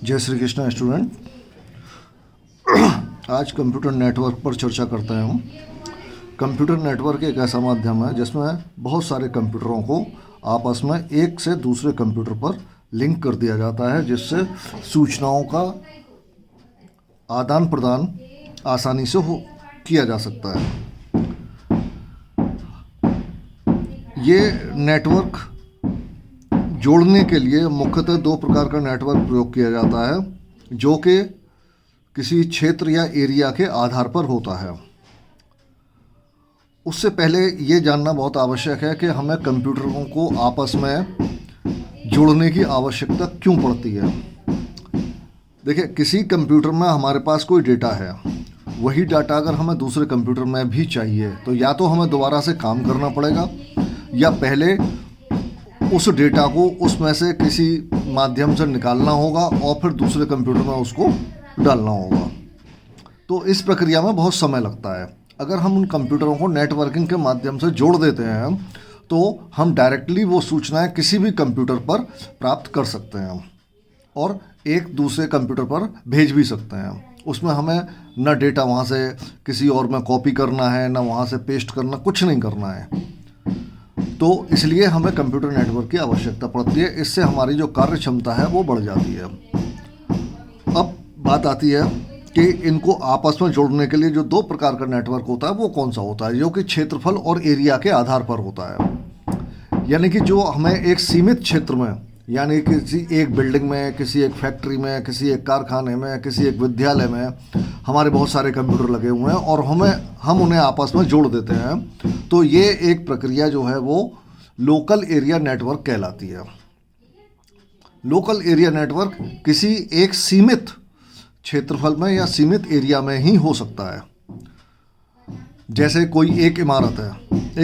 जय श्री कृष्णा स्टूडेंट। आज computer network पर चर्चा करते हैं हम। कंप्यूटर नेटवर्क एक ऐसा माध्यम है जिसमें बहुत सारे कंप्यूटरों को आपस में एक से दूसरे कंप्यूटर पर लिंक कर दिया जाता है, जिससे सूचनाओं का आदान प्रदान आसानी से किया जा सकता है। ये नेटवर्क जोड़ने के लिए मुख्यतः दो प्रकार का नेटवर्क प्रयोग किया जाता है, जो कि किसी क्षेत्र या एरिया के आधार पर होता है। उससे पहले ये जानना बहुत आवश्यक है कि हमें कंप्यूटरों को आपस में जोड़ने की आवश्यकता क्यों पड़ती है। देखिए, किसी कंप्यूटर में हमारे पास कोई डेटा है, वही डाटा अगर हमें दूसरे कंप्यूटर में भी चाहिए तो या तो हमें दोबारा से काम करना पड़ेगा या पहले उस डेटा को उसमें से किसी माध्यम से निकालना होगा और फिर दूसरे कंप्यूटर में उसको डालना होगा। तो इस प्रक्रिया में बहुत समय लगता है। अगर हम उन कंप्यूटरों को नेटवर्किंग के माध्यम से जोड़ देते हैं तो हम डायरेक्टली वो सूचनाएं किसी भी कंप्यूटर पर प्राप्त कर सकते हैं और एक दूसरे कंप्यूटर पर भेज भी सकते हैं। उसमें हमें न डेटा वहाँ से किसी और में कॉपी करना है, न वहाँ से पेस्ट करना, कुछ नहीं करना है। तो इसलिए हमें कंप्यूटर नेटवर्क की आवश्यकता पड़ती है। इससे हमारी जो कार्य क्षमता है वो बढ़ जाती है। अब बात आती है कि इनको आपस में जोड़ने के लिए जो दो प्रकार का नेटवर्क होता है वो कौन सा होता है, जो कि क्षेत्रफल और एरिया के आधार पर होता है। यानी कि जो हमें एक सीमित क्षेत्र में, यानी किसी एक बिल्डिंग में, किसी एक फैक्ट्री में, किसी एक कारखाने में, किसी एक विद्यालय में हमारे बहुत सारे कंप्यूटर लगे हुए हैं और हम उन्हें आपस में जोड़ देते हैं, तो ये एक प्रक्रिया जो है वो लोकल एरिया नेटवर्क कहलाती है। लोकल एरिया नेटवर्क किसी एक सीमित क्षेत्रफल में या सीमित एरिया में ही हो सकता है। जैसे कोई एक इमारत है,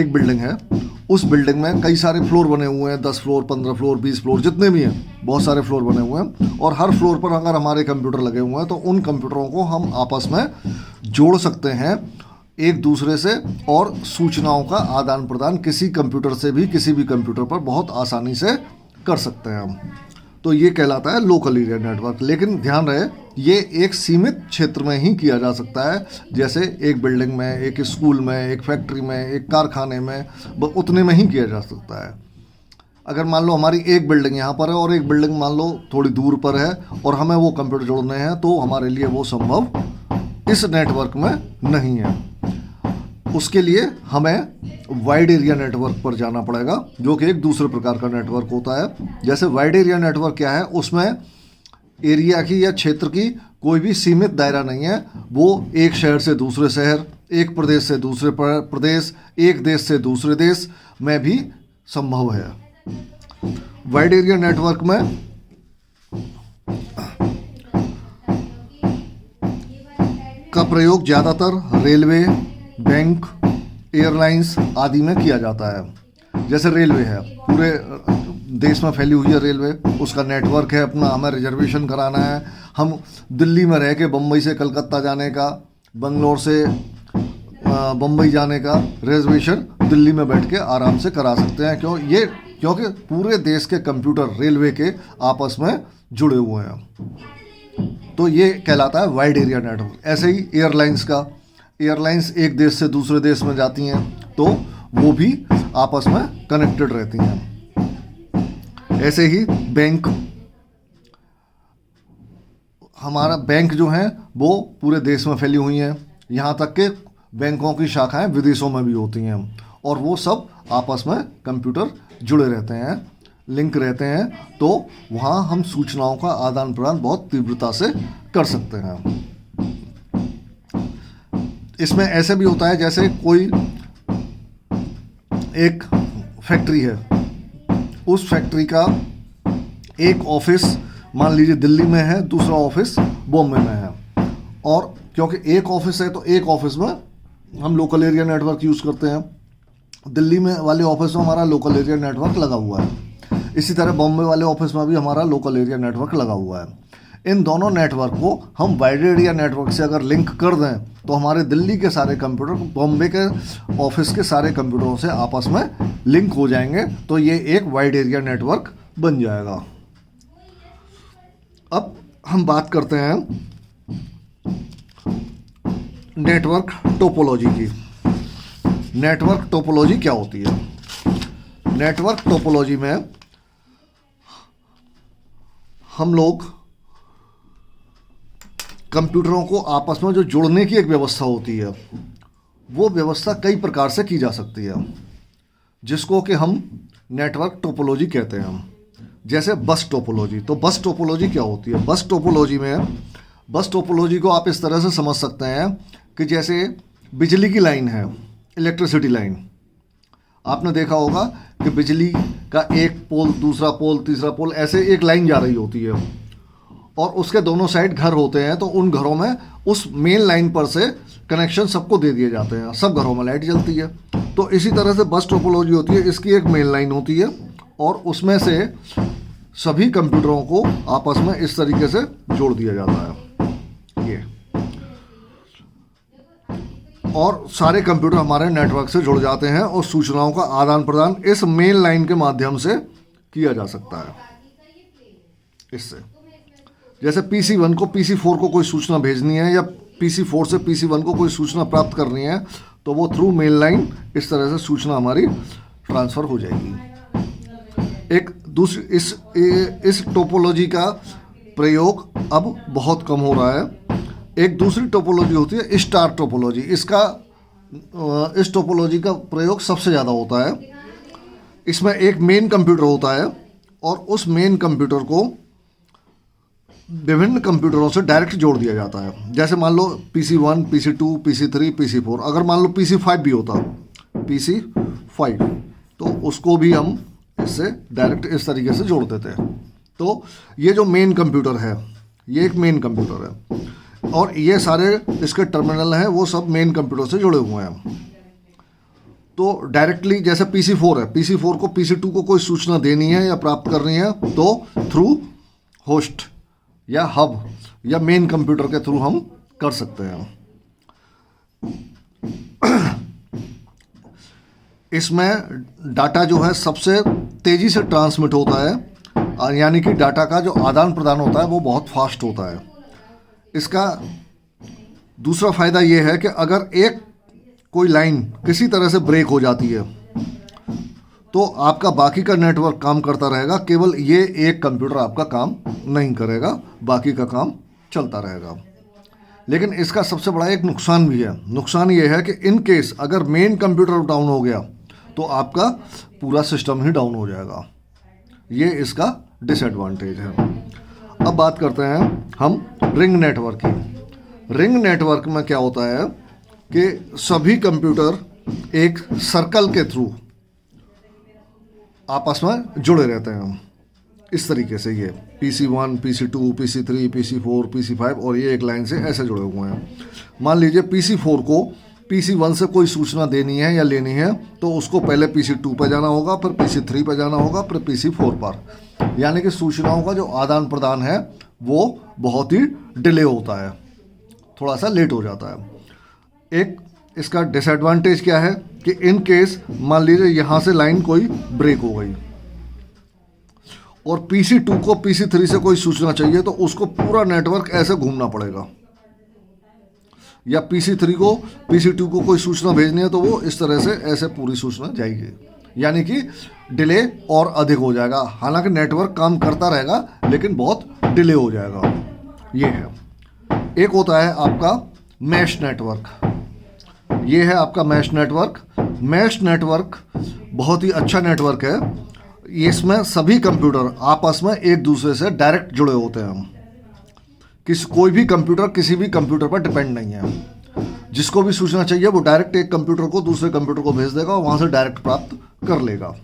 एक बिल्डिंग है, उस बिल्डिंग में कई सारे फ्लोर बने हुए हैं, 10 फ्लोर, 15 फ्लोर, 20 फ्लोर, जितने भी हैं, बहुत सारे फ्लोर बने हुए हैं और हर फ्लोर पर अगर हमारे कंप्यूटर लगे हुए हैं तो उन कंप्यूटरों को हम आपस में जोड़ सकते हैं एक दूसरे से और सूचनाओं का आदान प्रदान किसी कंप्यूटर से भी किसी भी कंप्यूटर पर बहुत आसानी से कर सकते हैं हम। तो ये कहलाता है लोकल एरिया नेटवर्क। लेकिन ध्यान रहे, ये एक सीमित क्षेत्र में ही किया जा सकता है। जैसे एक बिल्डिंग में, एक स्कूल में, एक फैक्ट्री में, एक कारखाने में, उतने में ही किया जा सकता है। अगर मान लो हमारी एक बिल्डिंग यहाँ पर है और एक बिल्डिंग मान लो थोड़ी दूर पर है और हमें वो कंप्यूटर जोड़ने हैं, तो हमारे लिए वो संभव इस नेटवर्क में नहीं है। उसके लिए हमें वाइड एरिया नेटवर्क पर जाना पड़ेगा, जो कि एक दूसरे प्रकार का नेटवर्क होता है। जैसे वाइड एरिया नेटवर्क क्या है, उसमें एरिया की या क्षेत्र की कोई भी सीमित दायरा नहीं है। वो एक शहर से दूसरे शहर, एक प्रदेश से दूसरे प्रदेश, एक देश से दूसरे देश में भी संभव है। वाइड एरिया नेटवर्क में का प्रयोग ज़्यादातर रेलवे, बैंक, एयरलाइंस आदि में किया जाता है। जैसे रेलवे है, पूरे देश में फैली हुई है रेलवे, उसका नेटवर्क है अपना, हमें रिजर्वेशन कराना है। हम दिल्ली में रह के बम्बई से कलकत्ता जाने का, बंगलोर से बम्बई जाने का रिजर्वेशन दिल्ली में बैठ के आराम से करा सकते हैं। क्योंकि पूरे देश के कंप्यूटर रेलवे के आपस में जुड़े हुए हैं। तो ये कहलाता है वाइड एरिया नेटवर्क। ऐसे ही एयरलाइंस एक देश से दूसरे देश में जाती हैं तो वो भी आपस में कनेक्टेड रहती हैं। ऐसे ही बैंक, हमारा बैंक जो है वो पूरे देश में फैली हुई हैं। यहाँ तक के बैंकों की शाखाएं विदेशों में भी होती हैं और वो सब आपस में कंप्यूटर जुड़े रहते हैं, लिंक रहते हैं। तो वहाँ हम सूचनाओं का आदान प्रदान बहुत तीव्रता से कर सकते हैं। इसमें ऐसे भी होता है, जैसे कोई एक फैक्ट्री है, उस फैक्ट्री का एक ऑफिस मान लीजिए दिल्ली में है, दूसरा ऑफिस बॉम्बे में है। और क्योंकि एक ऑफिस है तो एक ऑफिस में हम लोकल एरिया नेटवर्क यूज़ करते हैं। दिल्ली में वाले ऑफिस में हमारा लोकल एरिया नेटवर्क लगा हुआ है। इसी तरह बॉम्बे वाले ऑफिस में भी हमारा लोकल एरिया नेटवर्क लगा हुआ है। इन दोनों नेटवर्क को हम वाइड एरिया नेटवर्क से अगर लिंक कर दें तो हमारे दिल्ली के सारे कंप्यूटर बॉम्बे के ऑफिस के सारे कंप्यूटरों से आपस में लिंक हो जाएंगे। तो ये एक वाइड एरिया नेटवर्क बन जाएगा। अब हम बात करते हैं नेटवर्क टोपोलॉजी की। नेटवर्क टोपोलॉजी क्या होती है? नेटवर्क टोपोलॉजी में हम लोग कंप्यूटरों को आपस में जो जोड़ने की एक व्यवस्था होती है, वो व्यवस्था कई प्रकार से की जा सकती है, जिसको कि हम नेटवर्क टोपोलॉजी कहते हैं। जैसे बस टोपोलॉजी। तो बस टोपोलॉजी क्या होती है? बस टोपोलॉजी को आप इस तरह से समझ सकते हैं कि जैसे बिजली की लाइन है, इलेक्ट्रिसिटी लाइन। आपने देखा होगा कि बिजली का एक पोल, दूसरा पोल, तीसरा पोल, ऐसे एक लाइन जा रही होती है और उसके दोनों साइड घर होते हैं। तो उन घरों में उस मेन लाइन पर से कनेक्शन सबको दे दिए जाते हैं, सब घरों में लाइट जलती है। तो इसी तरह से बस टोपोलॉजी होती है। इसकी एक मेन लाइन होती है और उसमें से सभी कंप्यूटरों को आपस में इस तरीके से जोड़ दिया जाता है ये, और सारे कंप्यूटर हमारे नेटवर्क से जुड़ जाते हैं और सूचनाओं का आदान प्रदान इस मेन लाइन के माध्यम से किया जा सकता है। इससे जैसे PC1 को PC4 को कोई सूचना भेजनी है या PC4 से PC1 को कोई सूचना प्राप्त करनी है, तो वो थ्रू मेन लाइन इस तरह से सूचना हमारी ट्रांसफ़र हो जाएगी। एक दूसरी इस टोपोलॉजी का प्रयोग अब बहुत कम हो रहा है। एक दूसरी टोपोलॉजी होती है स्टार टोपोलॉजी। इस टोपोलॉजी का प्रयोग सबसे ज़्यादा होता है। इसमें एक मेन कंप्यूटर होता है और उस मेन कंप्यूटर को विभिन्न कंप्यूटरों से डायरेक्ट जोड़ दिया जाता है। जैसे मान लो PC1, PC2, PC3, PC4। अगर मान लो PC5 भी होता, PC5, तो उसको भी हम इससे डायरेक्ट इस तरीके से जोड़ देते हैं। तो ये जो मेन कंप्यूटर है, ये एक मेन कंप्यूटर है और ये सारे इसके टर्मिनल हैं, वो सब मेन कंप्यूटर से जुड़े हुए हैं। तो डायरेक्टली जैसे PC4 है, PC4 को PC2 को कोई सूचना देनी है या प्राप्त करनी है, तो थ्रू होस्ट या हब या मेन कंप्यूटर के थ्रू हम कर सकते हैं। इसमें डाटा जो है सबसे तेज़ी से ट्रांसमिट होता है, यानी कि डाटा का जो आदान प्रदान होता है वो बहुत फास्ट होता है। इसका दूसरा फ़ायदा ये है कि अगर एक कोई लाइन किसी तरह से ब्रेक हो जाती है तो आपका बाकी का नेटवर्क काम करता रहेगा, केवल ये एक कंप्यूटर आपका काम नहीं करेगा, बाकी का काम चलता रहेगा। लेकिन इसका सबसे बड़ा एक नुकसान भी है। नुकसान ये है कि इन केस अगर मेन कंप्यूटर डाउन हो गया तो आपका पूरा सिस्टम ही डाउन हो जाएगा। ये इसका डिसएडवांटेज है। अब बात करते हैं हम रिंग नेटवर्क की। रिंग नेटवर्क में क्या होता है कि सभी कंप्यूटर एक सर्कल के थ्रू आपस में जुड़े रहते हैं। इस तरीके से ये PC1, PC2, PC3, PC4, PC5 और ये एक लाइन से ऐसे जुड़े हुए हैं। मान लीजिए PC4 को PC1 से कोई सूचना देनी है या लेनी है, तो उसको पहले PC2 पर जाना होगा, फिर PC3 पर जाना होगा, फिर PC4 पर। यानी कि सूचनाओं का जो आदान प्रदान है वो बहुत ही डिले होता है, थोड़ा सा लेट हो जाता है। एक इसका डिसएडवांटेज क्या है कि इन केस मान लीजिए यहाँ से लाइन कोई ब्रेक हो गई और PC2 को PC3 से कोई सूचना चाहिए, तो उसको पूरा नेटवर्क ऐसे घूमना पड़ेगा। या PC3 को PC2 को कोई सूचना भेजनी है तो वो इस तरह से ऐसे पूरी सूचना जाएगी, यानी कि डिले और अधिक हो जाएगा। हालांकि नेटवर्क काम करता रहेगा लेकिन बहुत डिले हो जाएगा। ये है। एक होता है आपका मैश नेटवर्क। ये है आपका मैश नेटवर्क। मैश नेटवर्क बहुत ही अच्छा नेटवर्क है। इसमें सभी कंप्यूटर आपस में एक दूसरे से डायरेक्ट जुड़े होते हैं। कोई भी कंप्यूटर किसी भी कंप्यूटर पर डिपेंड नहीं है। जिसको भी सूचना चाहिए वो डायरेक्ट एक कंप्यूटर को दूसरे कंप्यूटर को भेज देगा और वहाँ से डायरेक्ट प्राप्त कर लेगा।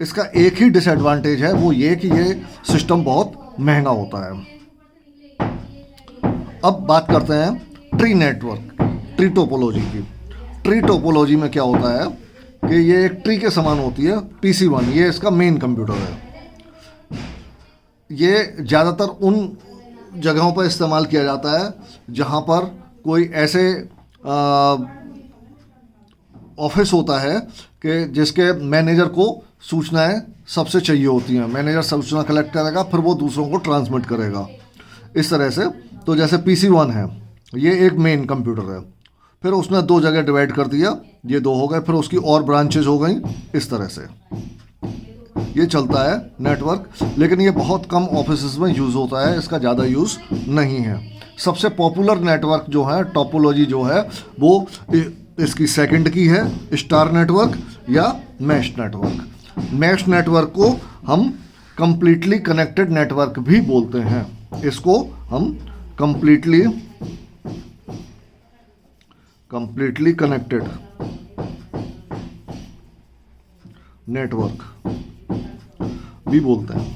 इसका एक ही डिसएडवांटेज है, वो ये कि ये सिस्टम बहुत महंगा होता है। अब बात करते हैं ट्री नेटवर्क, ट्री टोपोलॉजी की। ट्री टोपोलॉजी में क्या होता है कि ये एक ट्री के समान होती है। PC1 ये इसका मेन कंप्यूटर है। ये ज़्यादातर उन जगहों पर इस्तेमाल किया जाता है जहाँ पर कोई ऐसे ऑफिस होता है कि जिसके मैनेजर को सूचनाएं सबसे चाहिए होती हैं। मैनेजर सूचना कलेक्ट करेगा, फिर वो दूसरों को ट्रांसमिट करेगा। इस तरह से। तो जैसे PC1 है, ये एक मेन कंप्यूटर है, फिर उसने 2 जगह डिवाइड कर दिया, ये 2 हो गए, फिर उसकी और ब्रांचेज हो गई, इस तरह से ये चलता है नेटवर्क। लेकिन ये बहुत कम ऑफिसेज में यूज़ होता है, इसका ज़्यादा यूज़ नहीं है। सबसे पॉपुलर नेटवर्क जो है, टोपोलॉजी जो है, वो इसकी सेकंड की है, स्टार नेटवर्क या मैश नेटवर्क। मैश नेटवर्क को हम कंप्लीटली कनेक्टेड नेटवर्क भी बोलते हैं। इसको हम कंप्लीटली कनेक्टेड नेटवर्क भी बोलते हैं।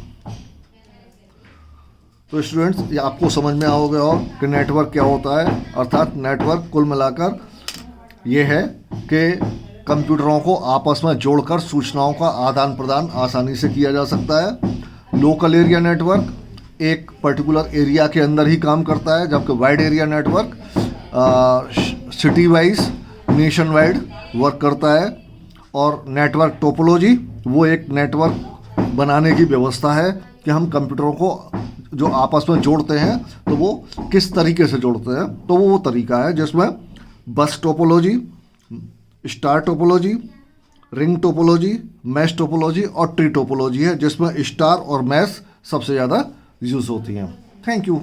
तो स्टूडेंट्स, ये आपको समझ में आ गया हो कि नेटवर्क क्या होता है। अर्थात नेटवर्क कुल मिलाकर ये है कि कंप्यूटरों को आपस में जोड़कर सूचनाओं का आदान प्रदान आसानी से किया जा सकता है। लोकल एरिया नेटवर्क एक पर्टिकुलर एरिया के अंदर ही काम करता है, जबकि wide area network city wise, nation wide work करता है। और नेटवर्क टोपोलॉजी वो एक नेटवर्क बनाने की व्यवस्था है कि हम कंप्यूटरों को जो आपस में जोड़ते हैं तो वो किस तरीके से जोड़ते हैं। तो वो तरीका है जिसमें बस topology, star topology, ring topology, mesh topology और ट्री टोपोलॉजी है, जिसमें स्टार और मैश सबसे ज़्यादा यूज़ होती हैं। Thank you.